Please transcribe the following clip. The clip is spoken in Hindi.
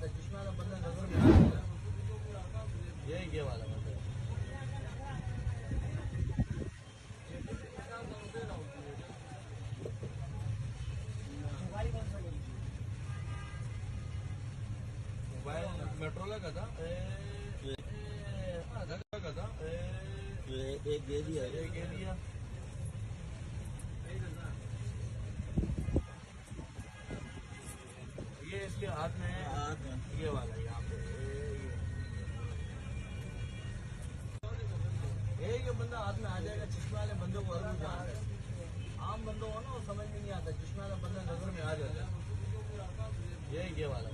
आता, चश्मे वाला बंदा नजर में आ जाता। ये वाला बंदा मोबाइल मेट्रो लगा था, एक दे दिया, ये इसके हाथ में ये वाला यहाँ पे ये बंदा हाथ में आ जाएगा। चश्मे वाले बंदे को अलग जान है, आम बंदों को ना वो समझ में नहीं आता, चश्मे वाला बंदा नजर में आ जाता है। ये वाला